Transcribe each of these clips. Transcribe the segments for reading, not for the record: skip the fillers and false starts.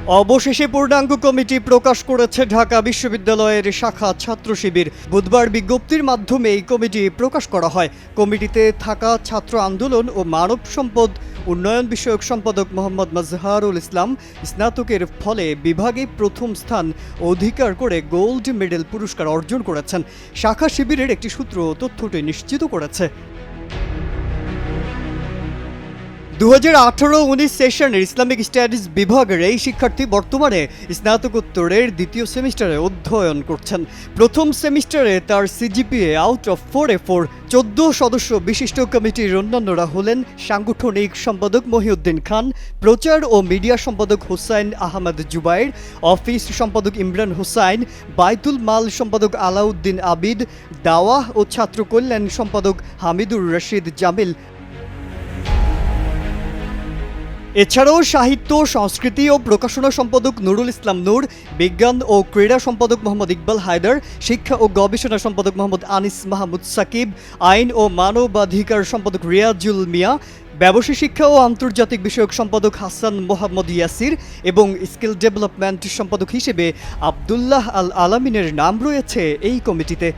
অবশেষে পূর্ণাঙ্গ কমিটি প্রকাশ করেছে ঢাকা বিশ্ববিদ্যালয়ের শাখা ছাত্র শিবির। বুধবার বিজ্ঞপ্তির মাধ্যমে এই কমিটি প্রকাশ করা হয়। কমিটিতে থাকা ছাত্র আন্দোলন ও মানব সম্পদ উন্নয়ন বিষয়ক সম্পাদক মোহাম্মদ মাজহারুল ইসলাম স্নাতকের ফলে বিভাগে প্রথম স্থান অধিকার করে গোল্ড মেডেল পুরস্কার অর্জন করেছেন। শাখা শিবিরের একটি সূত্র তথ্যটি নিশ্চিত করেছে। 2018-19 সেশনের ইসলামিক স্টাডিজ বিভাগের এই শিক্ষার্থী বর্তমানে স্নাতকোত্তরের দ্বিতীয় সেমিস্টারে অধ্যয়ন করছেন। প্রথম সেমিস্টারে তার সিজিপিএ আউট অফ 4 14 সদস্য বিশিষ্ট কমিটির অন্যান্যরা হলেন সাংগঠনিক সম্পাদক মহিউদ্দিন খান, প্রচার ও মিডিয়া সম্পাদক হুসাইন আহমদ জুবাইর, অফিস সম্পাদক ইমরান হুসাইন, বাইতুল মাল সম্পাদক আলাউদ্দিন আবিদ, দাওয়াহ ও ছাত্র কল্যাণ সম্পাদক হামিদুর রশিদ জামিল। এছাড়াও সাহিত্য, সংস্কৃতি ও প্রকাশনা সম্পাদক নুরুল ইসলাম নূর, বিজ্ঞান ও ক্রীড়া সম্পাদক মোহাম্মদ ইকবাল হায়দার, শিক্ষা ও গবেষণা সম্পাদক মোহাম্মদ আনিস মাহমুদ সাকিব, আইন ও মানবাধিকার সম্পাদক রিয়াজুল মিয়া, ব্যবসায় শিক্ষা ও আন্তর্জাতিক বিষয়ক সম্পাদক হাসান মোহাম্মদ ইয়াসির এবং স্কিল ডেভেলপমেন্ট সম্পাদক হিসেবে আবদুল্লাহ আল আলামিনের নাম রয়েছে এই কমিটিতে।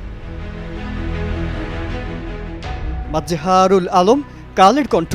মাজহারুল আলম, কালের কণ্ঠ।